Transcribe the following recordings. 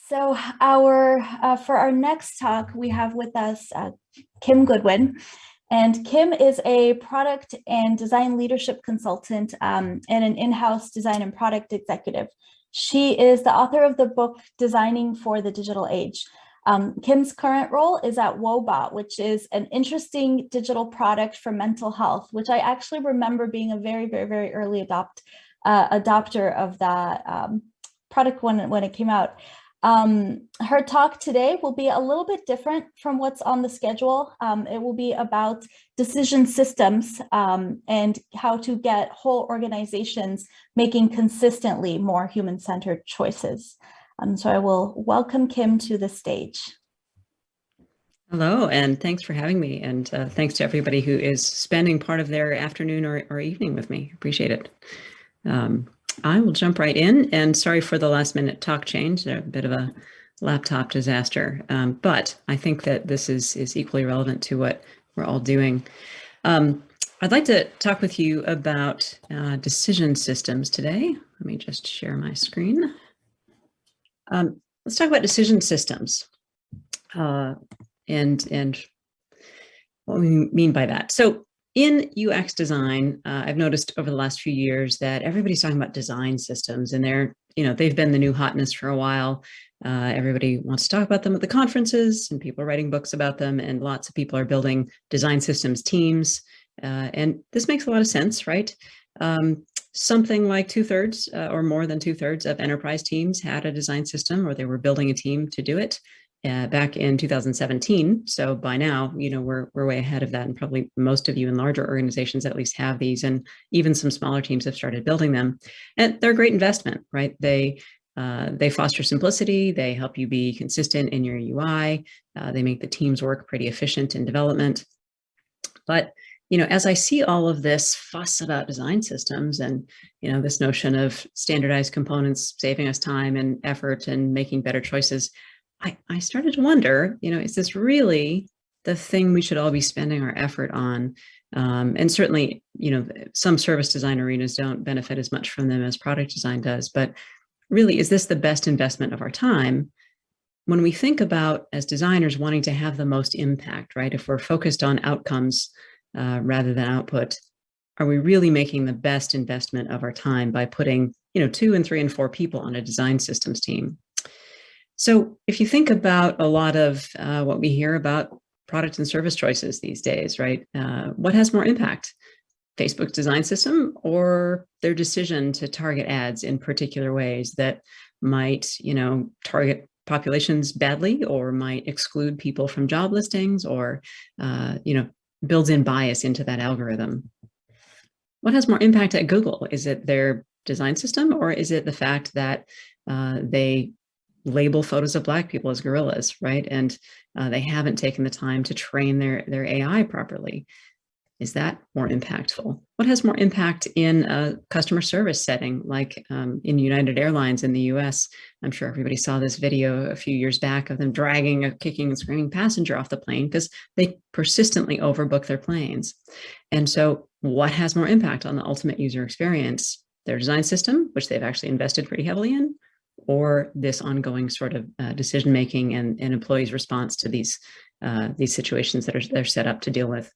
So for our next talk, we have with us Kim Goodwin. And Kim is a product and design leadership consultant and an in-house design and product executive. She is the author of the book, Designing for the Digital Age. Kim's current role is at Wobot, which is an interesting digital product for mental health, which I actually remember being a very, very, very early adopter of that product when it came out. Her talk today will be a little bit different from what's on the schedule. It will be about decision systems and how to get whole organizations making consistently more human-centered choices. So I will welcome Kim to the stage. Hello, and thanks for having me. And thanks to everybody who is spending part of their afternoon or evening with me. Appreciate it. I will jump right in, and sorry for the last minute talk change. They're a bit of a laptop disaster, but I think that this is equally relevant to what we're all doing. I'd like to talk with you about decision systems today. Let me just share my screen. Let's talk about decision systems and what we mean by that. So in UX design, I've noticed over the last few years that everybody's talking about design systems, and they've been the new hotness for a while. Everybody wants to talk about them at the conferences, and people are writing books about them, and lots of people are building design systems teams. And this makes a lot of sense, right? Something like 2/3 or more than 2/3 of enterprise teams had a design system, or they were building a team to do it. Back in 2017. So by now, we're way ahead of that. And probably most of you in larger organizations at least have these, and even some smaller teams have started building them. And they're a great investment, right? They foster simplicity. They help you be consistent in your UI. They make the teams work pretty efficient in development. But as I see all of this fuss about design systems and, this notion of standardized components saving us time and effort and making better choices, I started to wonder, is this really the thing we should all be spending our effort on? And certainly, some service design arenas don't benefit as much from them as product design does. But really, is this the best investment of our time? When we think about, as designers, wanting to have the most impact, right? If we're focused on outcomes rather than output, are we really making the best investment of our time by putting, 2 and 3 and 4 people on a design systems team? So if you think about a lot of what we hear about product and service choices these days, right? What has more impact? Facebook's design system or their decision to target ads in particular ways that might, target populations badly, or might exclude people from job listings, or, builds in bias into that algorithm? What has more impact at Google? Is it their design system, or is it the fact that they label photos of Black people as gorillas, right? And they haven't taken the time to train their AI properly? Is that more impactful? What has more impact in a customer service setting, like in United Airlines in the US? I'm sure everybody saw this video a few years back of them dragging a kicking and screaming passenger off the plane because they persistently overbook their planes. And so what has more impact on the ultimate user experience? Their design system, which they've actually invested pretty heavily in, or this ongoing sort of decision-making and employees' response to these situations that they're set up to deal with.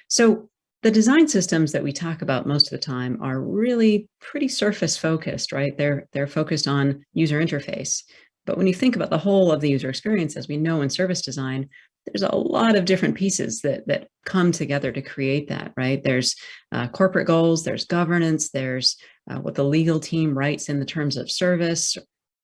So the design systems that we talk about most of the time are really pretty surface focused, right? They're focused on user interface. But when you think about the whole of the user experience, as we know in service design, there's a lot of different pieces that come together to create that, right? There's corporate goals, there's governance, there's what the legal team writes in the terms of service,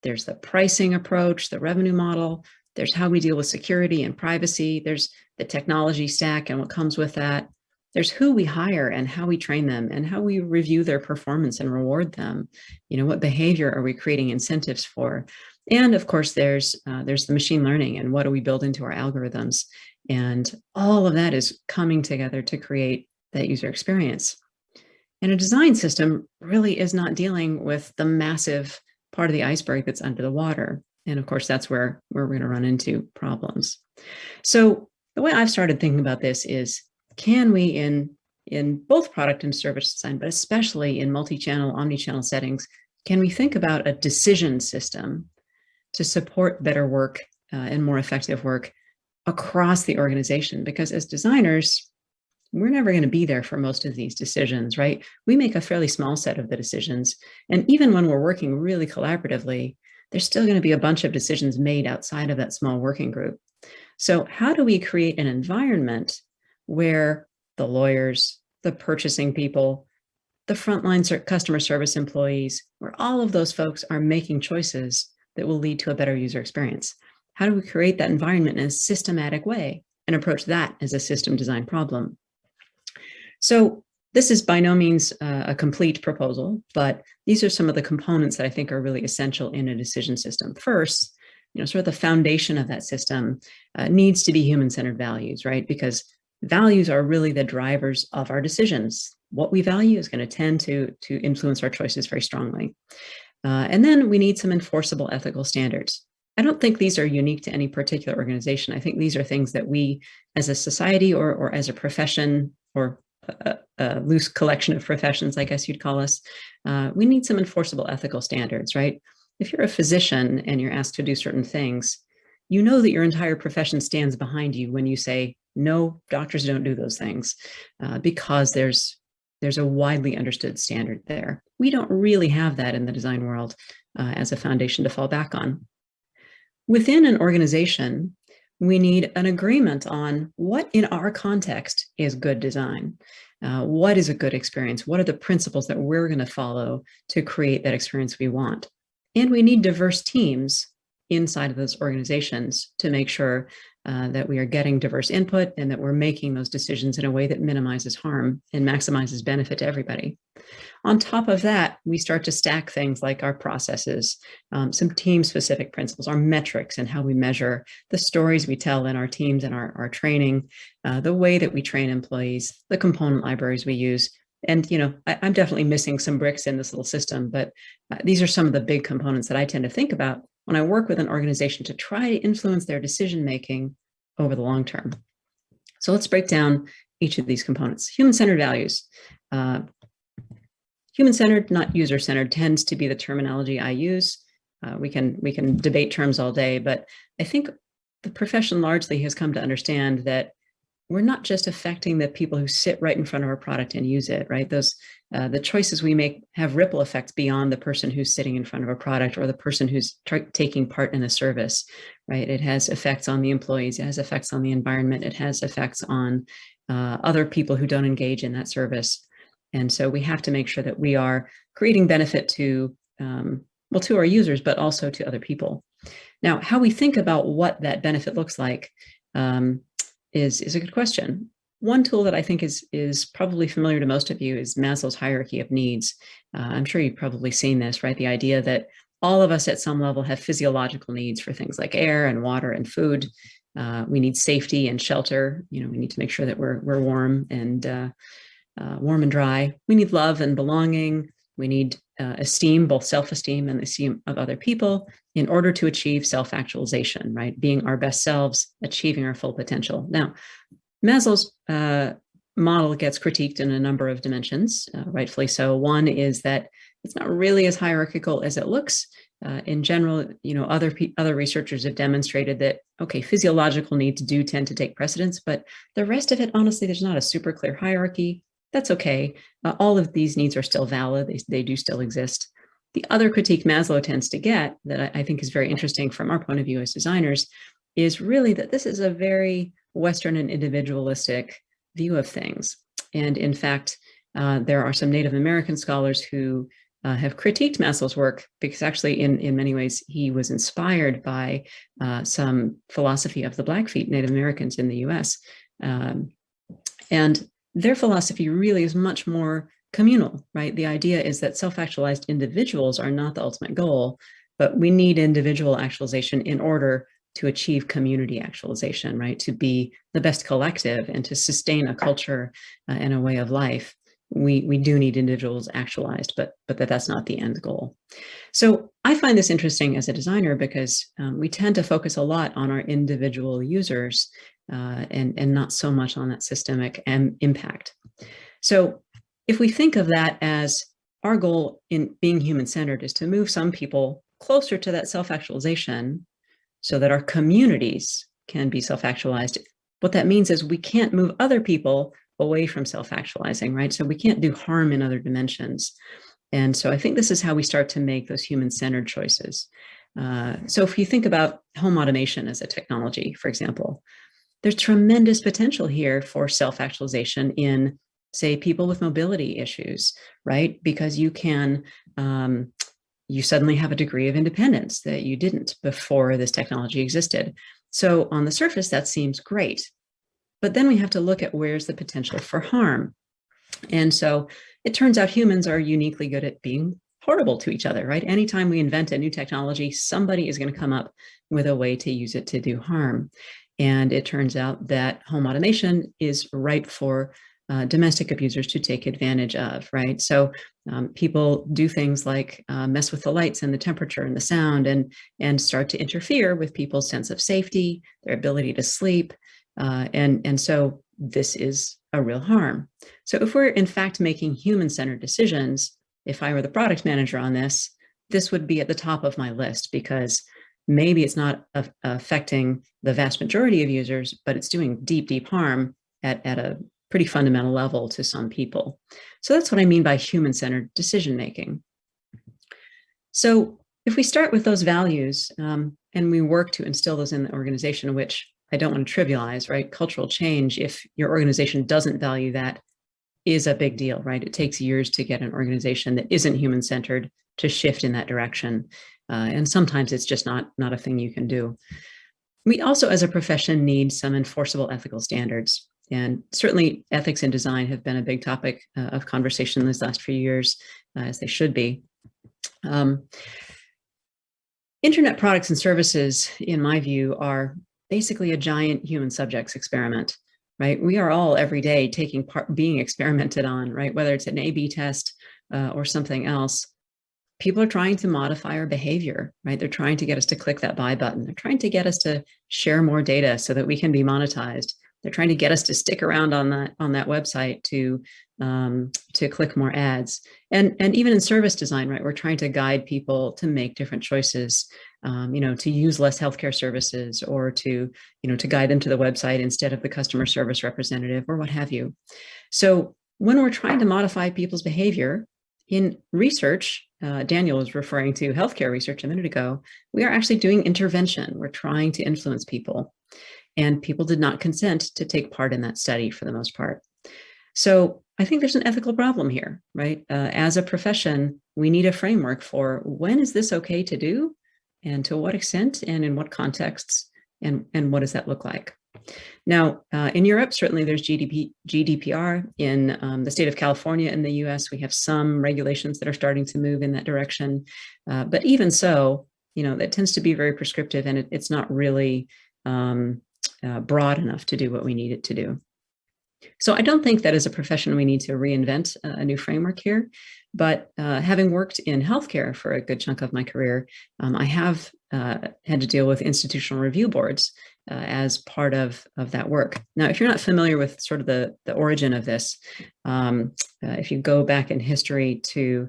there's the pricing approach, the revenue model, there's how we deal with security and privacy, there's the technology stack and what comes with that, there's who we hire and how we train them and how we review their performance and reward them. What behavior are we creating incentives for? And of course, there's the machine learning and what do we build into our algorithms? And all of that is coming together to create that user experience. And a design system really is not dealing with the massive part of the iceberg that's under the water. And of course, that's where we're going to run into problems. So the way I've started thinking about this is, can we in both product and service design, but especially in multi-channel, omni-channel settings, can we think about a decision system to support better work and more effective work across the organization. Because as designers, we're never going to be there for most of these decisions, right? We make a fairly small set of the decisions. And even when we're working really collaboratively, there's still going to be a bunch of decisions made outside of that small working group. So how do we create an environment where the lawyers, the purchasing people, the frontline customer service employees, where all of those folks are making choices that will lead to a better user experience? How do we create that environment in a systematic way and approach that as a system design problem? So this is by no means a complete proposal, but these are some of the components that I think are really essential in a decision system. First, sort of the foundation of that system needs to be human-centered values, right? Because values are really the drivers of our decisions. What we value is going to tend to influence our choices very strongly. And then we need some enforceable ethical standards. I don't think these are unique to any particular organization. I think these are things that we as a society or as a profession or a loose collection of professions, I guess you'd call us, we need some enforceable ethical standards, right? If you're a physician and you're asked to do certain things, you know that your entire profession stands behind you when you say, no, doctors don't do those things, because there's a widely understood standard there. We don't really have that in the design world as a foundation to fall back on. Within an organization, we need an agreement on what in our context is good design. What is a good experience? What are the principles that we're going to follow to create that experience we want? And we need diverse teams inside of those organizations to make sure that we are getting diverse input and that we're making those decisions in a way that minimizes harm and maximizes benefit to everybody. On top of that, we start to stack things like our processes, some team-specific principles, our metrics and how we measure, the stories we tell in our teams and our training, the way that we train employees, the component libraries we use. And, I'm definitely missing some bricks in this little system, but these are some of the big components that I tend to think about when I work with an organization to try to influence their decision-making over the long term. So let's break down each of these components. Human-centered values. Human-centered, not user-centered, tends to be the terminology I use. We can debate terms all day, but I think the profession largely has come to understand that we're not just affecting the people who sit right in front of our product and use it, right? The choices we make have ripple effects beyond the person who's sitting in front of a product or the person who's taking part in a service, right? It has effects on the employees, it has effects on the environment, it has effects on other people who don't engage in that service. And so we have to make sure that we are creating benefit to, to our users, but also to other people. Now, how we think about what that benefit looks like is a good question. One tool that I think is probably familiar to most of you is Maslow's hierarchy of needs. I'm sure you've probably seen this, right? The idea that all of us at some level have physiological needs for things like air and water and food. We need safety and shelter. We need to make sure that we're warm and dry. We need love and belonging. We need esteem, both self-esteem and the esteem of other people, in order to achieve self-actualization, right? Being our best selves, achieving our full potential. Now, Maslow's model gets critiqued in a number of dimensions, rightfully so. One is that it's not really as hierarchical as it looks. In general, other researchers have demonstrated that, okay, physiological needs do tend to take precedence, but the rest of it, honestly, there's not a super clear hierarchy. That's okay. All of these needs are still valid. They do still exist. The other critique Maslow tends to get that I think is very interesting from our point of view as designers is really that this is a very Western and individualistic view of things. And in fact, there are some Native American scholars who have critiqued Maslow's work because actually in many ways he was inspired by some philosophy of the Blackfeet Native Americans in the US. And their philosophy really is much more communal, right? The idea is that self-actualized individuals are not the ultimate goal, but we need individual actualization in order to achieve community actualization, right? To be the best collective and to sustain a culture and a way of life. We do need individuals actualized, but that's not the end goal. So I find this interesting as a designer because we tend to focus a lot on our individual users and not so much on that systemic impact. So if we think of that as our goal in being human-centered is to move some people closer to that self-actualization so that our communities can be self-actualized. What that means is we can't move other people away from self-actualizing, right? So we can't do harm in other dimensions. And so I think this is how we start to make those human-centered choices. So if you think about home automation as a technology, for example, there's tremendous potential here for self-actualization in, say, people with mobility issues, right? Because you can, you suddenly have a degree of independence that you didn't before this technology existed. So on the surface, that seems great. But then we have to look at where's the potential for harm. And so it turns out humans are uniquely good at being horrible to each other, right? Anytime we invent a new technology, somebody is going to come up with a way to use it to do harm. And it turns out that home automation is ripe for domestic abusers to take advantage of, right? So people do things like mess with the lights and the temperature and the sound and start to interfere with people's sense of safety, their ability to sleep. And so this is a real harm. So if we're in fact making human-centered decisions, if I were the product manager on this, this would be at the top of my list, because maybe it's not affecting the vast majority of users, but it's doing deep, deep harm at a pretty fundamental level to some people. So that's what I mean by human-centered decision-making. So if we start with those values and we work to instill those in the organization, which I don't want to trivialize, right? Cultural change, if your organization doesn't value that, is a big deal, right? It takes years to get an organization that isn't human-centered to shift in that direction. And sometimes it's just not a thing you can do. We also, as a profession, need some enforceable ethical standards. And certainly ethics in design have been a big topic of conversation these last few years, as they should be. Internet products and services, in my view, are basically a giant human subjects experiment, right? We are all every day taking part, being experimented on, right? Whether it's an A/B test or something else. People are trying to modify our behavior, right? They're trying to get us to click that buy button. They're trying to get us to share more data so that we can be monetized. They're trying to get us to stick around on that website to click more ads. And even in service design, right? We're trying to guide people to make different choices, to use less healthcare services, or to guide them to the website instead of the customer service representative, or what have you. So when we're trying to modify people's behavior in research, Daniel was referring to healthcare research a minute ago, we are actually doing intervention. We're trying to influence people. And people did not consent to take part in that study for the most part. So I think there's an ethical problem here, right? As a profession, we need a framework for when is this okay to do, and to what extent, and in what contexts, and what does that look like? Now, in Europe, certainly there's GDPR. In the state of California in the US, we have some regulations that are starting to move in that direction. But even so, that tends to be very prescriptive, and it's not really broad enough to do what we need it to do. So I don't think that as a profession we need to reinvent a new framework here, but having worked in healthcare for a good chunk of my career, I have had to deal with institutional review boards as part of that work. Now, if you're not familiar with sort of the origin of this, if you go back in history to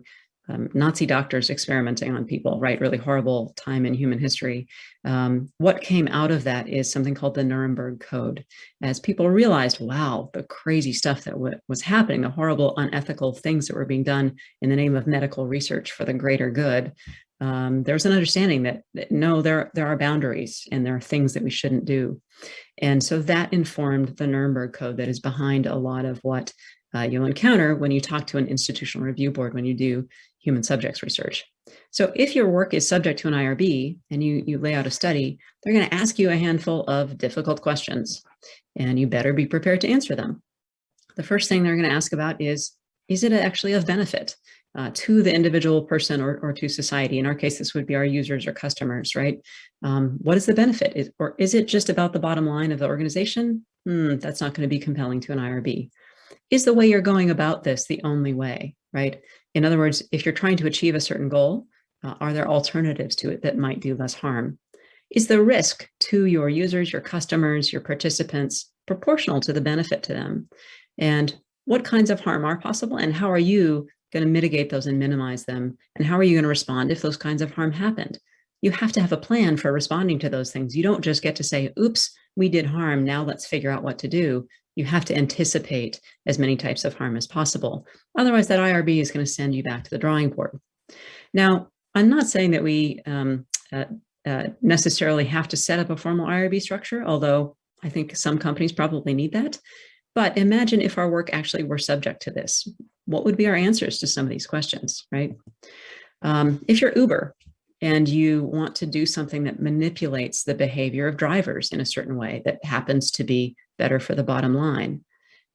Nazi doctors experimenting on people, right? Really horrible time in human history. What came out of that is something called the Nuremberg Code. As people realized, wow, the crazy stuff that was happening, the horrible, unethical things that were being done in the name of medical research for the greater good, there's an understanding that no, there are boundaries and there are things that we shouldn't do. And so that informed the Nuremberg Code that is behind a lot of what you'll encounter when you talk to an institutional review board, when you do human subjects research. So if your work is subject to an IRB and you lay out a study, they're going to ask you a handful of difficult questions, and you better be prepared to answer them. The first thing they're going to ask about is it actually of benefit to the individual person or to society? In our case, this would be our users or customers, right? What is the benefit? Or is it just about the bottom line of the organization? That's not going to be compelling to an IRB. Is the way you're going about this the only way, right? In other words, if you're trying to achieve a certain goal, are there alternatives to it that might do less harm? Is the risk to your users, your customers, your participants proportional to the benefit to them? And what kinds of harm are possible, and how are you going to mitigate those and minimize them? And how are you going to respond if those kinds of harm happened? You have to have a plan for responding to those things. You don't just get to say, oops, we did harm, now let's figure out what to do. You have to anticipate as many types of harm as possible. Otherwise, that IRB is going to send you back to the drawing board. Now, I'm not saying that we necessarily have to set up a formal IRB structure, although I think some companies probably need that. But imagine if our work actually were subject to this. What would be our answers to some of these questions, right? If you're Uber and you want to do something that manipulates the behavior of drivers in a certain way that happens to be better for the bottom line,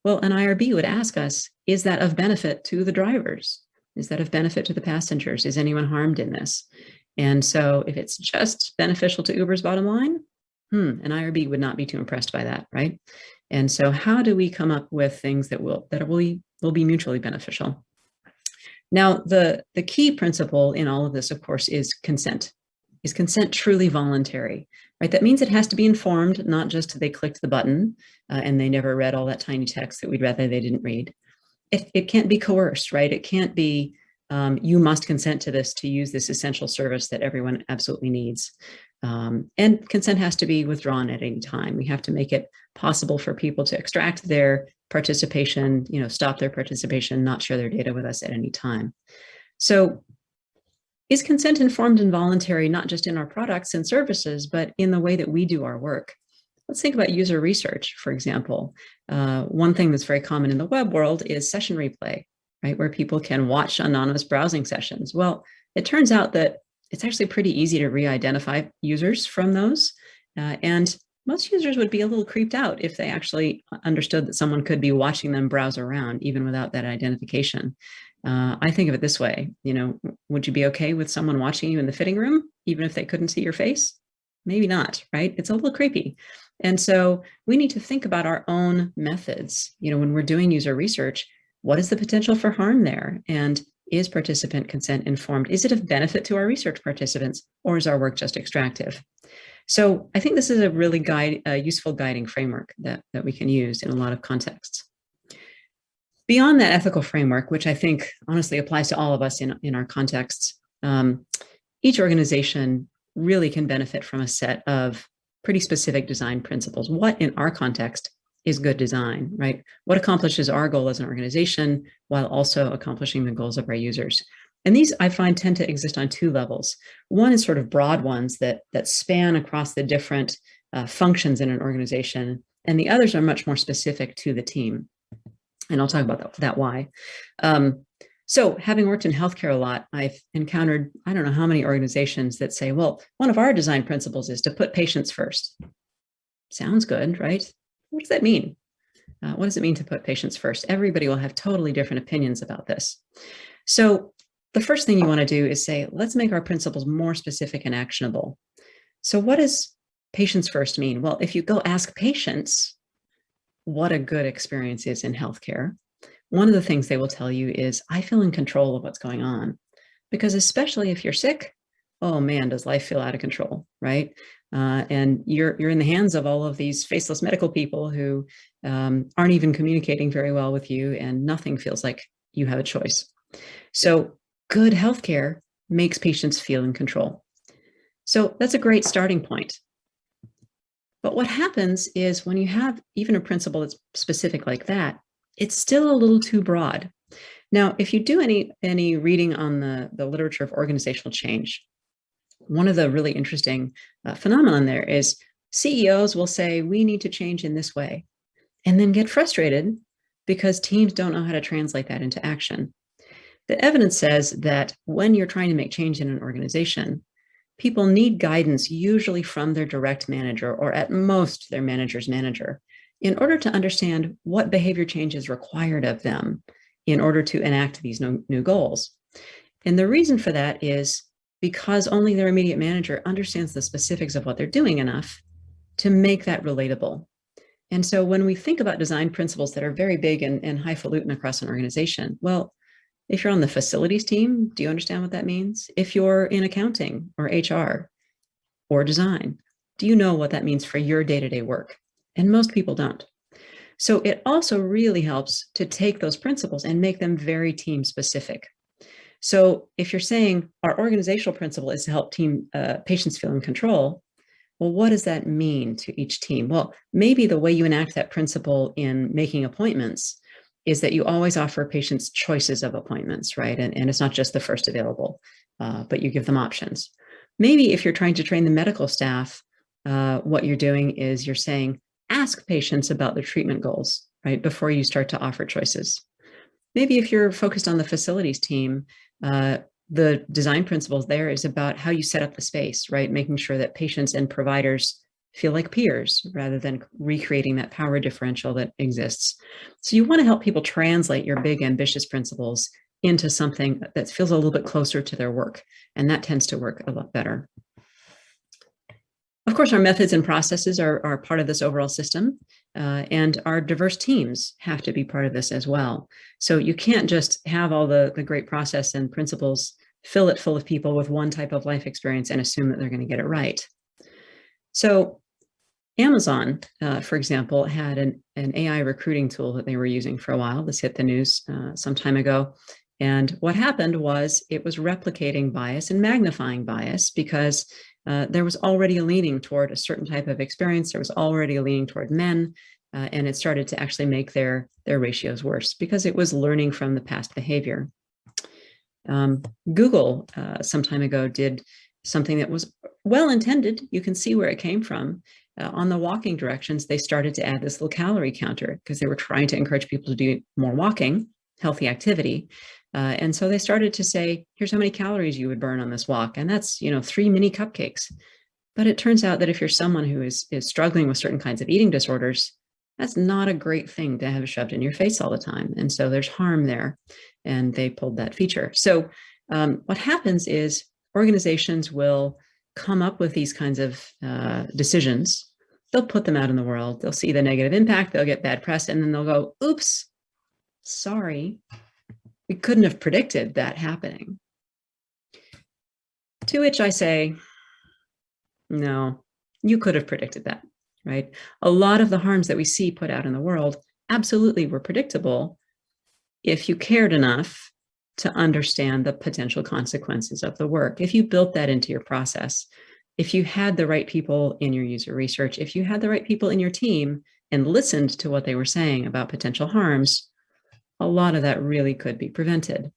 well, an IRB would ask us, is that of benefit to the drivers? Is that of benefit to the passengers? Is anyone harmed in this? And so if it's just beneficial to Uber's bottom line, an IRB would not be too impressed by that, right? And so how do we come up with things that will be mutually beneficial? Now, the key principle in all of this, of course, is consent. Is consent truly voluntary, right? That means it has to be informed, not just they clicked the button and they never read all that tiny text that we'd rather they didn't read. It can't be coerced, right? It can't be, you must consent to this to use this essential service that everyone absolutely needs. And consent has to be withdrawn at any time. We have to make it possible for people to extract their participation, stop their participation, not share their data with us at any time. So is consent informed and voluntary, not just in our products and services, but in the way that we do our work? Let's think about user research, for example. One thing that's very common in the web world is session replay, right? Where people can watch anonymous browsing sessions. Well, it turns out that it's actually pretty easy to re-identify users from those. And most users would be a little creeped out if they actually understood that someone could be watching them browse around even without that identification. I think of it this way, would you be okay with someone watching you in the fitting room, even if they couldn't see your face? Maybe not, right? It's a little creepy. And so we need to think about our own methods. When we're doing user research, what is the potential for harm there? And is participant consent informed? Is it of benefit to our research participants, or is our work just extractive? So I think this is a really useful guiding framework that we can use in a lot of contexts. Beyond that ethical framework, which I think honestly applies to all of us in our contexts, each organization really can benefit from a set of pretty specific design principles. What in our context is good design, right? What accomplishes our goal as an organization while also accomplishing the goals of our users? And these, I find, tend to exist on two levels. One is sort of broad ones that span across the different functions in an organization, and the others are much more specific to the team. And I'll talk about that why. So having worked in healthcare a lot, I've encountered, I don't know how many organizations that say, well, one of our design principles is to put patients first. Sounds good, right? What does that mean? What does it mean to put patients first? Everybody will have totally different opinions about this. So the first thing you want to do is say, let's make our principles more specific and actionable. So what does patients first mean? Well, if you go ask patients what a good experience is in healthcare, one of the things they will tell you is, I feel in control of what's going on. Because especially if you're sick, oh man, does life feel out of control, right? And you're in the hands of all of these faceless medical people who aren't even communicating very well with you, and nothing feels like you have a choice. So good healthcare makes patients feel in control. So that's a great starting point. But what happens is when you have even a principle that's specific like that, it's still a little too broad. Now, if you do any reading on the literature of organizational change, one of the really interesting phenomenon there is CEOs will say, we need to change in this way, and then get frustrated because teams don't know how to translate that into action. The evidence says that when you're trying to make change in an organization, people need guidance, usually from their direct manager, or at most their manager's manager, in order to understand what behavior change is required of them in order to enact these new goals. And the reason for that is because only their immediate manager understands the specifics of what they're doing enough to make that relatable. And so when we think about design principles that are very big and highfalutin across an organization, well, if you're on the facilities team, do you understand what that means? If you're in accounting or HR or design, do you know what that means for your day-to-day work? And most people don't. So it also really helps to take those principles and make them very team specific. So if you're saying our organizational principle is to help patients feel in control, well, what does that mean to each team? Well, maybe the way you enact that principle in making appointments is that you always offer patients choices of appointments, right? And it's not just the first available, but you give them options. Maybe if you're trying to train the medical staff, what you're doing is you're saying, ask patients about their treatment goals, right? Before you start to offer choices. Maybe if you're focused on the facilities team, the design principles there is about how you set up the space, right? Making sure that patients and providers feel like peers rather than recreating that power differential that exists. So you want to help people translate your big, ambitious principles into something that feels a little bit closer to their work. And that tends to work a lot better. Of course, our methods and processes are part of this overall system, and our diverse teams have to be part of this as well. So you can't just have all the great process and principles, fill it full of people with one type of life experience and assume that they're going to get it right. So Amazon, for example, had an AI recruiting tool that they were using for a while. This hit the news some time ago. And what happened was it was replicating bias and magnifying bias because there was already a leaning toward a certain type of experience. There was already a leaning toward men, and it started to actually make their ratios worse because it was learning from the past behavior. Google, some time ago, did something that was well-intended. You can see where it came from. On the walking directions, they started to add this little calorie counter because they were trying to encourage people to do more walking, healthy activity. And so they started to say, here's how many calories you would burn on this walk. And that's, 3 mini cupcakes. But it turns out that if you're someone who is struggling with certain kinds of eating disorders, that's not a great thing to have shoved in your face all the time. And so there's harm there. And they pulled that feature. So what happens is organizations will come up with these kinds of decisions. They'll put them out in the world. They'll see the negative impact. They'll get bad press. And then they'll go, oops, sorry. We couldn't have predicted that happening. To which I say, no, you could have predicted that, right? A lot of the harms that we see put out in the world absolutely were predictable if you cared enough to understand the potential consequences of the work. If you built that into your process, if you had the right people in your user research, if you had the right people in your team and listened to what they were saying about potential harms, a lot of that really could be prevented.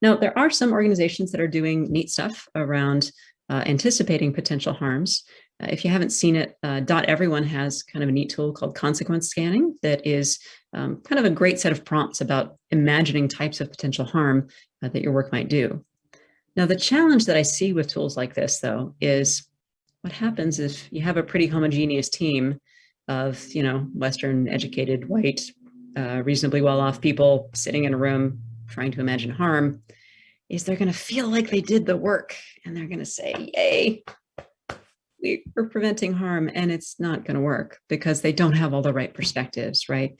Now, there are some organizations that are doing neat stuff around anticipating potential harms. If you haven't seen it, Everyone has kind of a neat tool called consequence scanning that is kind of a great set of prompts about imagining types of potential harm that your work might do. Now, the challenge that I see with tools like this, though, is what happens if you have a pretty homogeneous team of, Western educated, white, reasonably well-off people sitting in a room trying to imagine harm, is they're going to feel like they did the work and they're going to say, yay, we're preventing harm, and it's not going to work because they don't have all the right perspectives, right?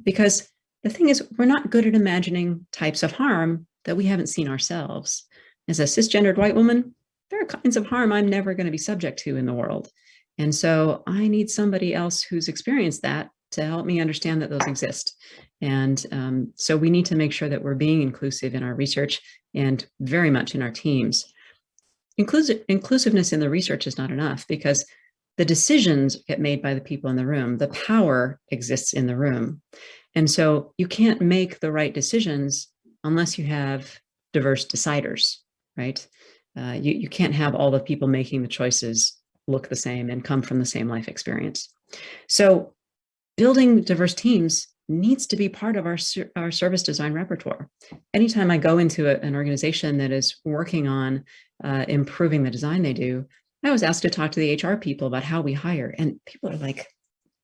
Because the thing is, we're not good at imagining types of harm that we haven't seen ourselves. As a cisgendered white woman, there are kinds of harm I'm never going to be subject to in the world. And so I need somebody else who's experienced that to help me understand that those exist. And so we need to make sure that we're being inclusive in our research and very much in our teams. Inclusiveness in the research is not enough because the decisions get made by the people in the room. The power exists in the room. And so you can't make the right decisions unless you have diverse deciders, right? You can't have all the people making the choices look the same and come from the same life experience. So building diverse teams needs to be part of our service design repertoire. Anytime I go into an organization that is working on improving the design they do, I was asked to talk to the HR people about how we hire. And people are like,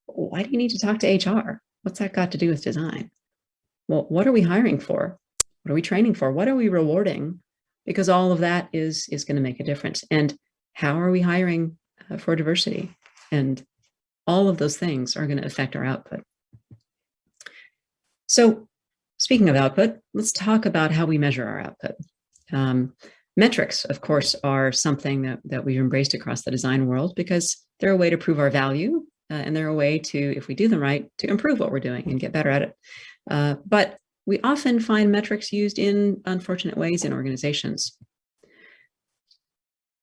why do you need to talk to HR? What's that got to do with design? Well, what are we hiring for? What are we training for? What are we rewarding? Because all of that is going to make a difference. And how are we hiring for diversity? And all of those things are going to affect our output. So speaking of output, let's talk about how we measure our output. Metrics, of course, are something that we've embraced across the design world because they're a way to prove our value and they're a way to, if we do them right, to improve what we're doing and get better at it. But we often find metrics used in unfortunate ways in organizations.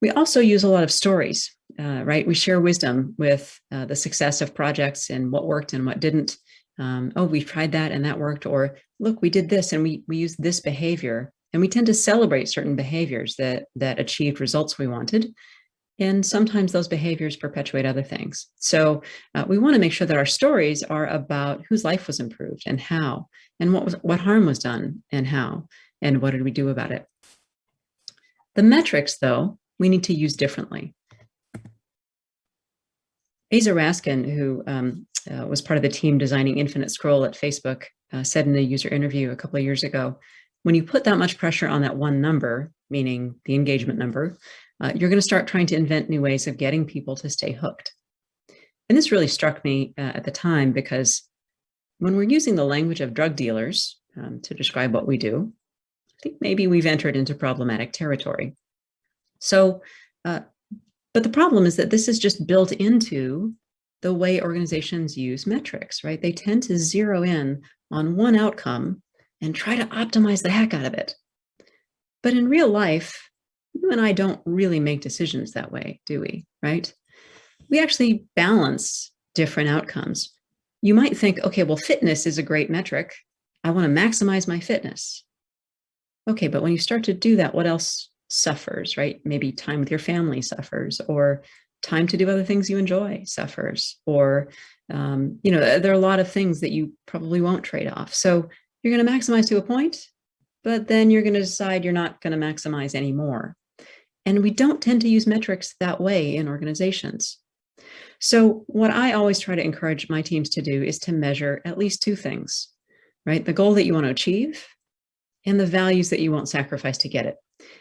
We also use a lot of stories, right? We share wisdom with the success of projects and what worked and what didn't. Oh, we tried that and that worked, or look, we did this and we used this behavior. And we tend to celebrate certain behaviors that achieved results we wanted. And sometimes those behaviors perpetuate other things. So we want to make sure that our stories are about whose life was improved and how, and what harm was done and how, and what did we do about it. The metrics, though, we need to use differently. Asa Raskin, who was part of the team designing Infinite Scroll at Facebook, said in a user interview a couple of years ago, when you put that much pressure on that one number, meaning the engagement number, you're going to start trying to invent new ways of getting people to stay hooked. And this really struck me at the time, because when we're using the language of drug dealers to describe what we do, I think maybe we've entered into problematic territory. So, but the problem is that this is just built into the way organizations use metrics, right? They tend to zero in on one outcome and try to optimize the heck out of it. But in real life, you and I don't really make decisions that way, do we, right? We actually balance different outcomes. You might think, okay, well, fitness is a great metric. I want to maximize my fitness. Okay, but when you start to do that, what else suffers, right? Maybe time with your family suffers, or time to do other things you enjoy suffers, or, there are a lot of things that you probably won't trade off. So you're going to maximize to a point, but then you're going to decide you're not going to maximize anymore. And we don't tend to use metrics that way in organizations. So what I always try to encourage my teams to do is to measure at least two things, right? The goal that you want to achieve and the values that you won't sacrifice to get it.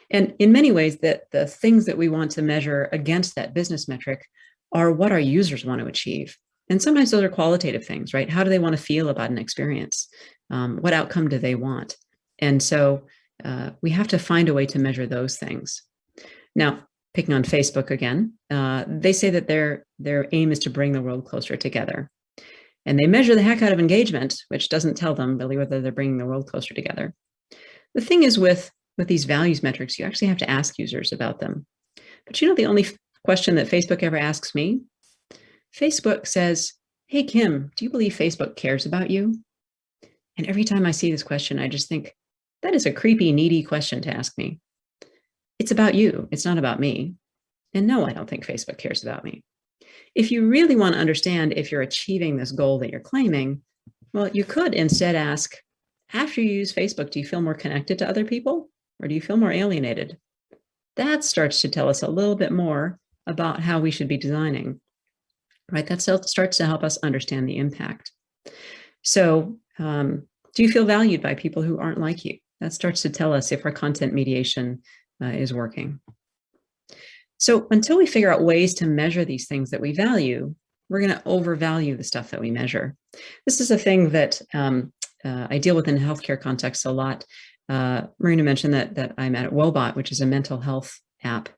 And in many ways, that the things that we want to measure against that business metric are what our users want to achieve. And sometimes those are qualitative things, right? How do they want to feel about an experience? What outcome do they want? And so we have to find a way to measure those things. Now, picking on Facebook again, they say that their aim is to bring the world closer together. And they measure the heck out of engagement, which doesn't tell them really whether they're bringing the world closer together. The thing is, with these values metrics, you actually have to ask users about them. But the only question that Facebook ever asks me? Facebook says, hey, Kim, do you believe Facebook cares about you? And every time I see this question, I just think, that is a creepy, needy question to ask me. It's about you. It's not about me. And no, I don't think Facebook cares about me. If you really want to understand if you're achieving this goal that you're claiming, well, you could instead ask, after you use Facebook, do you feel more connected to other people, or do you feel more alienated? That starts to tell us a little bit more about how we should be designing, right? That starts to help us understand the impact. So do you feel valued by people who aren't like you? That starts to tell us if our content mediation is working. So until we figure out ways to measure these things that we value, we're going to overvalue the stuff that we measure. This is a thing that I deal with in healthcare contexts a lot. Marina mentioned that I'm at Wobot, which is a mental health app.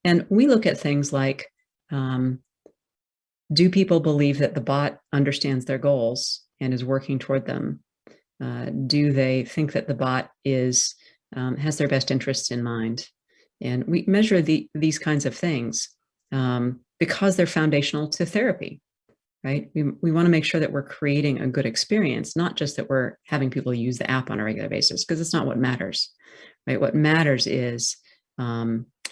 And we look at things like, do people believe that the bot understands their goals and is working toward them? Do they think that the bot has their best interests in mind? And we measure these kinds of things because they're foundational to therapy, right? We want to make sure that we're creating a good experience, not just that we're having people use the app on a regular basis, because it's not what matters, right? What matters is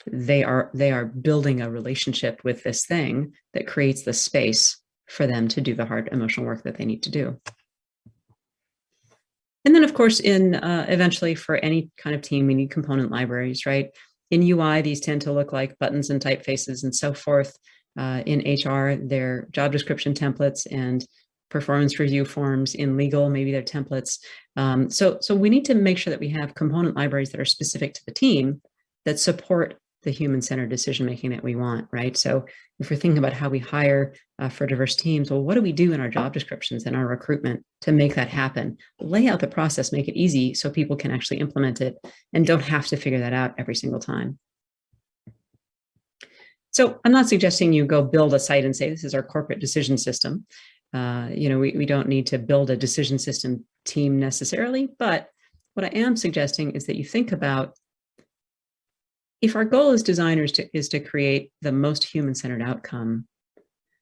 they are building a relationship with this thing that creates the space for them to do the hard emotional work that they need to do. And then, of course, eventually for any kind of team, we need component libraries, right? In UI, these tend to look like buttons and typefaces and so forth. In HR, they're job description templates and performance review forms. In legal, maybe they're templates. So we need to make sure that we have component libraries that are specific to the team that support the human-centered decision-making that we want, right? So if we're thinking about how we hire for diverse teams, well, what do we do in our job descriptions and our recruitment to make that happen? Lay out the process, make it easy so people can actually implement it and don't have to figure that out every single time. So I'm not suggesting you go build a site and say, this is our corporate decision system. We don't need to build a decision system team necessarily, but what I am suggesting is that you think about, if our goal as designers is to create the most human-centered outcome,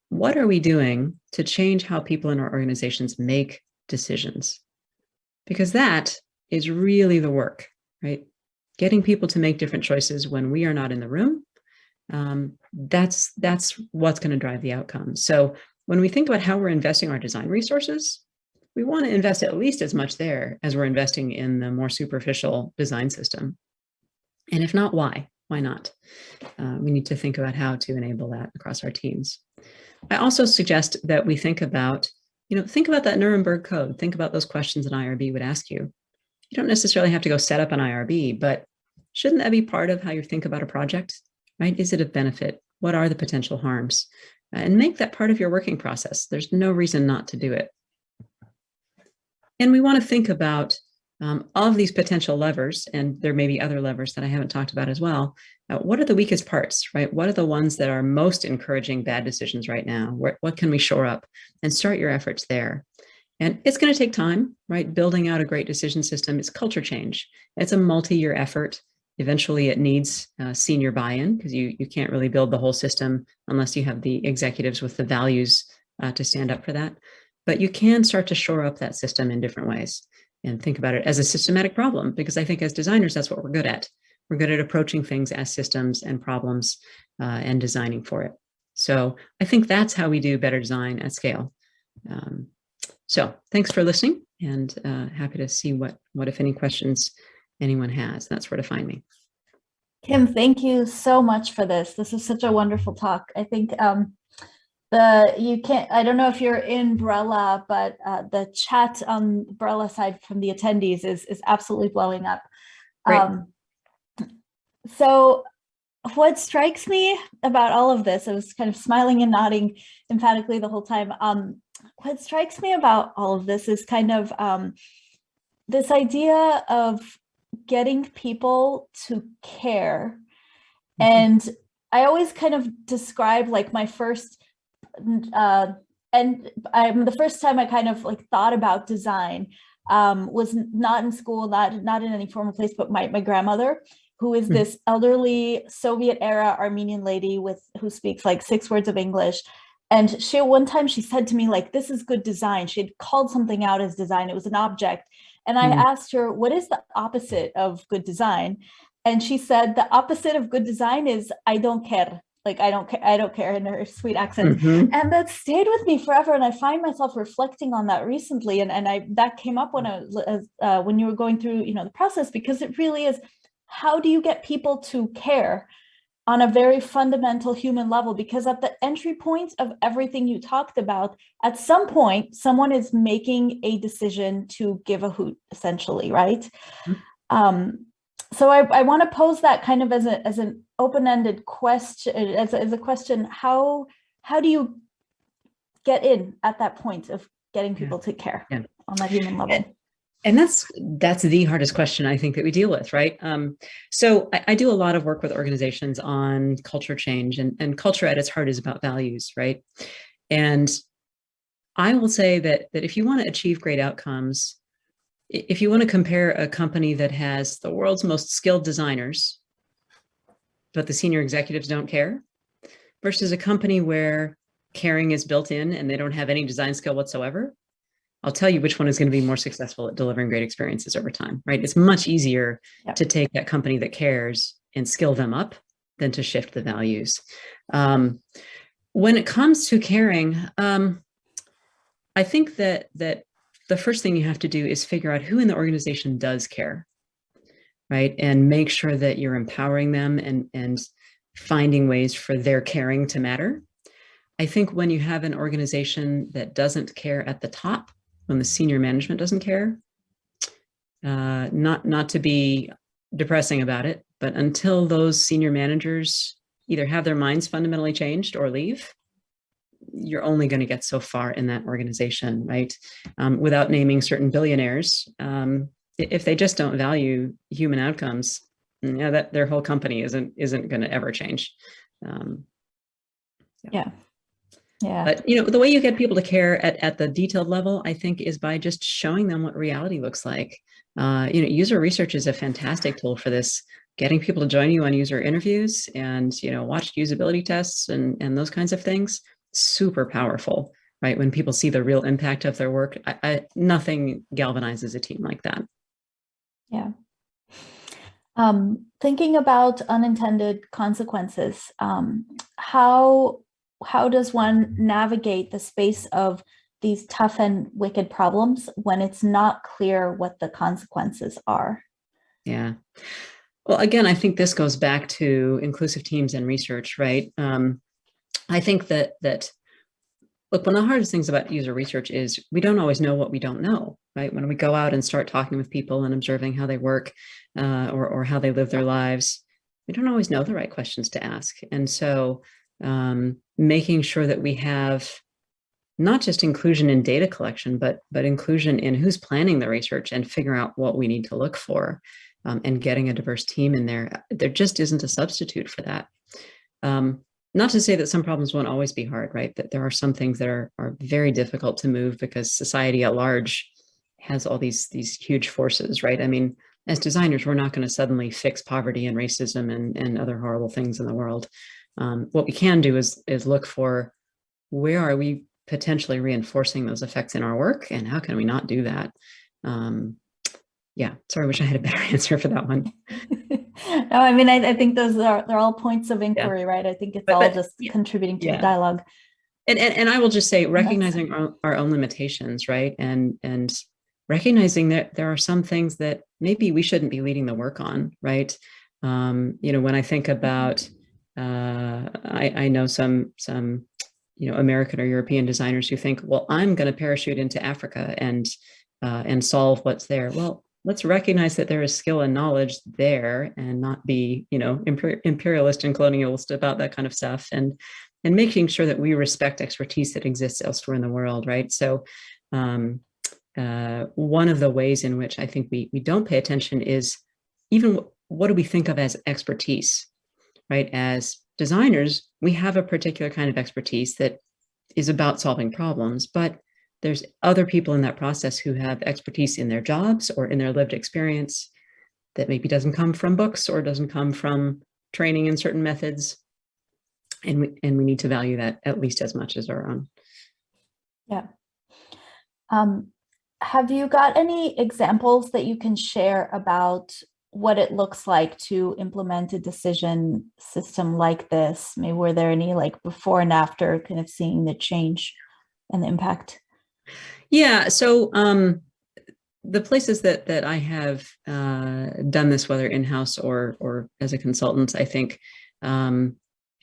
what are we doing to change how people in our organizations make decisions? Because that is really the work, right? Getting people to make different choices when we are not in the room, that's what's going to drive the outcome. So when we think about how we're investing our design resources, we want to invest at least as much there as we're investing in the more superficial design system. And if not, why? Why not? We need to think about how to enable that across our teams. I also suggest that we think about that Nuremberg Code. Think about those questions an IRB would ask you. You don't necessarily have to go set up an IRB, but shouldn't that be part of how you think about a project, right? Is it of benefit? What are the potential harms? And make that part of your working process. There's no reason not to do it. And we want to think about all of these potential levers, and there may be other levers that I haven't talked about as well. What are the weakest parts, right? What are the ones that are most encouraging bad decisions right now? What can we shore up? And start your efforts there. And it's going to take time, right? Building out a great decision system is culture change. It's a multi-year effort. Eventually it needs senior buy-in, because you can't really build the whole system unless you have the executives with the values to stand up for that. But you can start to shore up that system in different ways and think about it as a systematic problem, because I think as designers, that's what we're good at. We're good at approaching things as systems and problems and designing for it. So I think that's how we do better design at scale. So thanks for listening, and happy to see what if any questions anyone has. That's where to find me. Kim, thank you so much for this. This is such a wonderful talk. I think I don't know if you're in Brella, but the chat on Brella side from the attendees is absolutely blowing up. So what strikes me about all of this, I was kind of smiling and nodding emphatically the whole time. What strikes me about all of this is kind of this idea of getting people to care. And I always kind of describe like my first the first time I kind of like thought about design was not in school, not in any formal place, but my grandmother, who is this elderly Soviet era Armenian lady who speaks like 6 words of English. And one time she said to me, like, this is good design. She had called something out as design. It was an object. And I asked her, what is the opposite of good design? And she said, the opposite of good design is I don't care. Like, I don't care, in her sweet accent. And that stayed with me forever. And I find myself reflecting on that recently. And that came up when you were going through, the process, because it really is, how do you get people to care on a very fundamental human level? Because at the entry point of everything you talked about, at some point, someone is making a decision to give a hoot, essentially, right? So I want to pose that kind of as an open-ended question, as a question. How do you get in at that point of getting people to care on that human level? And that's the hardest question I think that we deal with, right? So I do a lot of work with organizations on culture change, and culture at its heart is about values, right? And I will say that if you want to achieve great outcomes, if you want to compare a company that has the world's most skilled designers, but the senior executives don't care, versus a company where caring is built in and they don't have any design skill whatsoever, I'll tell you which one is going to be more successful at delivering great experiences over time, right? It's much easier to take that company that cares and skill them up than to shift the values. When it comes to caring, I think that the first thing you have to do is figure out who in the organization does care, right? And make sure that you're empowering them and finding ways for their caring to matter. I think when you have an organization that doesn't care at the top, when the senior management doesn't care, not to be depressing about it, but until those senior managers either have their minds fundamentally changed or leave, you're only going to get so far in that organization, right? Without naming certain billionaires, if they just don't value human outcomes, that their whole company isn't going to ever change. Yeah. But, the way you get people to care at the detailed level, I think, is by just showing them what reality looks like. User research is a fantastic tool for this, getting people to join you on user interviews and, watch usability tests and those kinds of things. Super powerful, right? When people see the real impact of their work, nothing galvanizes a team like that. Yeah. Thinking about unintended consequences, how does one navigate the space of these tough and wicked problems when it's not clear what the consequences are? Yeah. Well, again, I think this goes back to inclusive teams and research, right? I think that look, one of the hardest things about user research is we don't always know what we don't know, right? When we go out and start talking with people and observing how they work or how they live their lives, we don't always know the right questions to ask. And so making sure that we have not just inclusion in data collection, but inclusion in who's planning the research and figure out what we need to look for, and getting a diverse team in there. There just isn't a substitute for that. Not to say that some problems won't always be hard, right? That there are some things that are very difficult to move because society at large has all these huge forces, right? I mean, as designers, we're not going to suddenly fix poverty and racism and other horrible things in the world. What we can do is look for where are we potentially reinforcing those effects in our work, and how can we not do that? Yeah, sorry, I wish I had a better answer for that one. No, I mean, I think they're all points of inquiry, yeah. Right? I think it's all just contributing to the dialogue. And I will just say, recognizing our own limitations, right? And recognizing that there are some things that maybe we shouldn't be leading the work on, right? When I think about, I know some American or European designers who think, well, I'm going to parachute into Africa and solve what's there. Well, let's recognize that there is skill and knowledge there, and not be, imperialist and colonialist about that kind of stuff, and making sure that we respect expertise that exists elsewhere in the world, right? So one of the ways in which I think we don't pay attention is even what do we think of as expertise, right? As designers, we have a particular kind of expertise that is about solving problems, but there's other people in that process who have expertise in their jobs or in their lived experience that maybe doesn't come from books or doesn't come from training in certain methods. And we need to value that at least as much as our own. Yeah. Have you got any examples that you can share about what it looks like to implement a decision system like this? Maybe were there any like before and after, kind of seeing the change and the impact? Yeah, so the places that I have done this, whether in-house or as a consultant, I think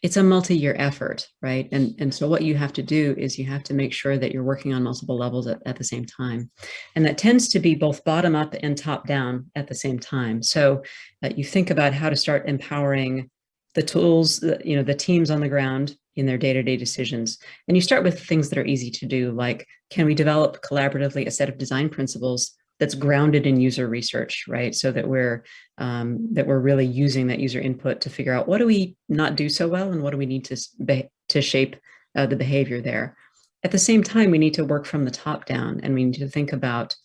it's a multi-year effort, right? And so what you have to do is you have to make sure that you're working on multiple levels at the same time. And that tends to be both bottom up and top down at the same time. So you think about how to start empowering the tools, the teams on the ground in their day-to-day decisions. And you start with things that are easy to do, like, can we develop collaboratively a set of design principles that's grounded in user research, right? So that we're really using that user input to figure out what do we not do so well and what do we need to shape the behavior there. At the same time, we need to work from the top down, and we need to think about,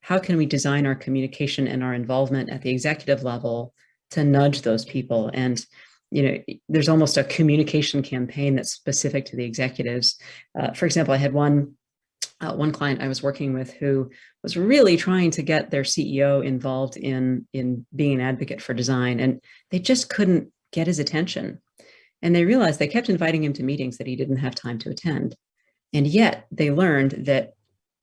how can we design our communication and our involvement at the executive level to nudge those people. And there's almost a communication campaign that's specific to the executives. For example, I had one client I was working with who was really trying to get their CEO involved in being an advocate for design, and they just couldn't get his attention. And they realized they kept inviting him to meetings that he didn't have time to attend. And yet they learned that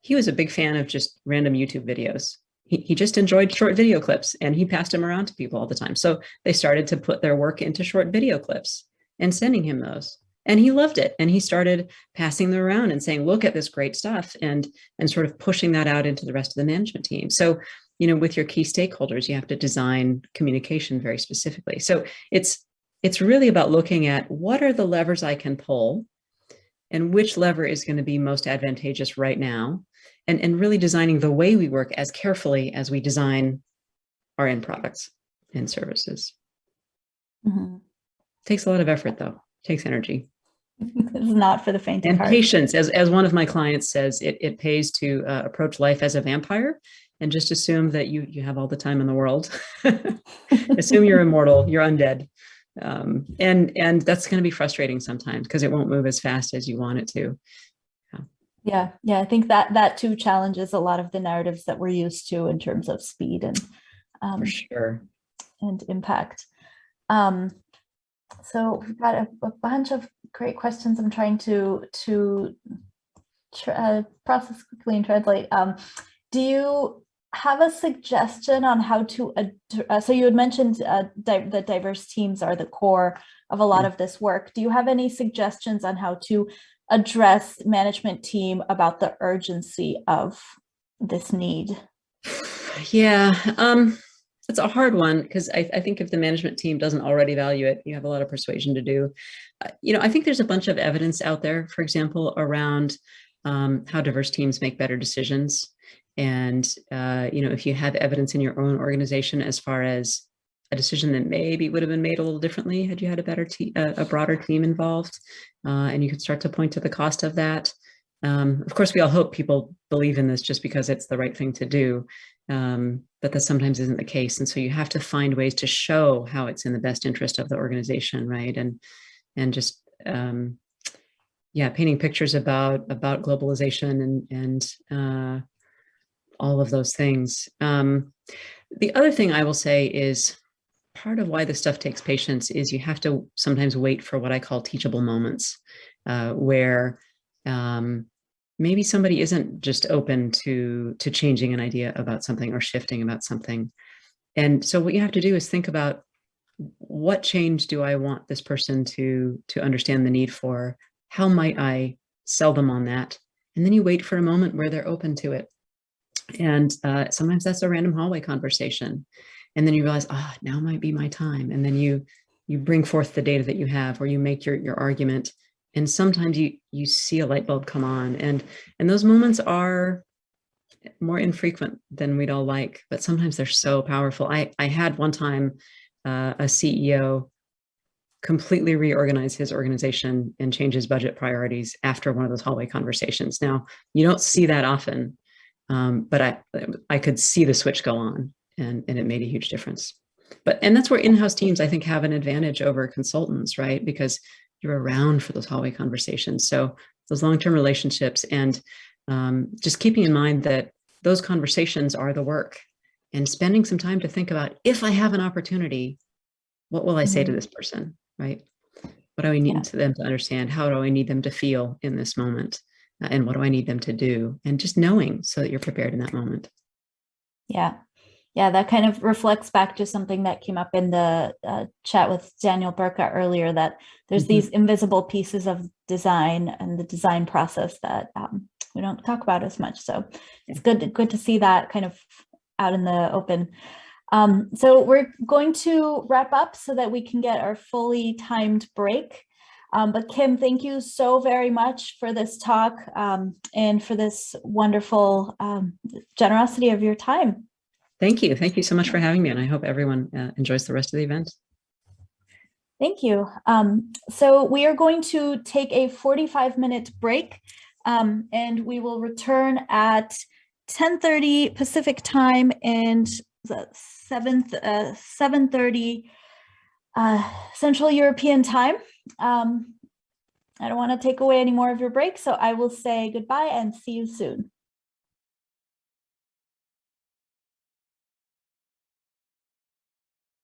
he was a big fan of just random YouTube videos. He just enjoyed short video clips, and he passed them around to people all the time. So they started to put their work into short video clips and sending him those. And he loved it. And he started passing them around and saying, look at this great stuff, and sort of pushing that out into the rest of the management team. So, with your key stakeholders, you have to design communication very specifically. So it's really about looking at what are the levers I can pull and which lever is going to be most advantageous right now, and really designing the way we work as carefully as we design our end products and services. Mm-hmm. Takes a lot of effort, though. Takes energy. It's not for the faint of And heart. patience, as one of my clients says, it pays to approach life as a vampire and just assume that you have all the time in the world. Assume you're immortal, you're undead. And that's going to be frustrating sometimes because it won't move as fast as you want it to. Yeah. I think that too challenges a lot of the narratives that we're used to in terms of speed and For sure. and impact. So we've got a bunch of great questions. I'm trying to process quickly and translate. Do you have a suggestion on how to, so you had mentioned that diverse teams are the core of a lot of this work. Do you have any suggestions on how to address management team about the urgency of this need? Yeah, it's a hard one because I think if the management team doesn't already value it, you have a lot of persuasion to do. I think there's a bunch of evidence out there, for example, around how diverse teams make better decisions. And, if you have evidence in your own organization as far as a decision that maybe would have been made a little differently had you had a better a broader team involved, and you could start to point to the cost of that. Of course, we all hope people believe in this just because it's the right thing to do, but that sometimes isn't the case. And so you have to find ways to show how it's in the best interest of the organization, right? And just painting pictures about globalization and all of those things. The other thing I will say is part of why this stuff takes patience is you have to sometimes wait for what I call teachable moments, where maybe somebody isn't just open to changing an idea about something or shifting about something. And so what you have to do is think about, what change do I want this person to understand the need for? How might I sell them on that? And then you wait for a moment where they're open to it. And sometimes that's a random hallway conversation. And then you realize, now might be my time. And then you bring forth the data that you have, or you make your argument. And sometimes you see a light bulb come on. And those moments are more infrequent than we'd all like, but sometimes they're so powerful. I had one time a CEO completely reorganize his organization and change his budget priorities after one of those hallway conversations. Now, you don't see that often. But I could see the switch go on, and it made a huge difference. And that's where in-house teams, I think, have an advantage over consultants, right? Because you're around for those hallway conversations. So those long-term relationships, and just keeping in mind that those conversations are the work, and spending some time to think about, if I have an opportunity, what will I say to this person, right? What do I need them to understand? How do I need them to feel in this moment? And what do I need them to do? And just knowing so that you're prepared in that moment. Yeah, that kind of reflects back to something that came up in the chat with Daniel Burka earlier, that there's these invisible pieces of design and the design process that we don't talk about as much. So it's good to see that kind of out in the open. So we're going to wrap up so that we can get our fully timed break. But Kim, thank you so very much for this talk and for this wonderful generosity of your time. Thank you. Thank you so much for having me. And I hope everyone enjoys the rest of the event. Thank you. So we are going to take a 45-minute break, and we will return at 10:30 Pacific time and 7:30 Central European time. I don't want to take away any more of your break, so I will say goodbye and see you soon.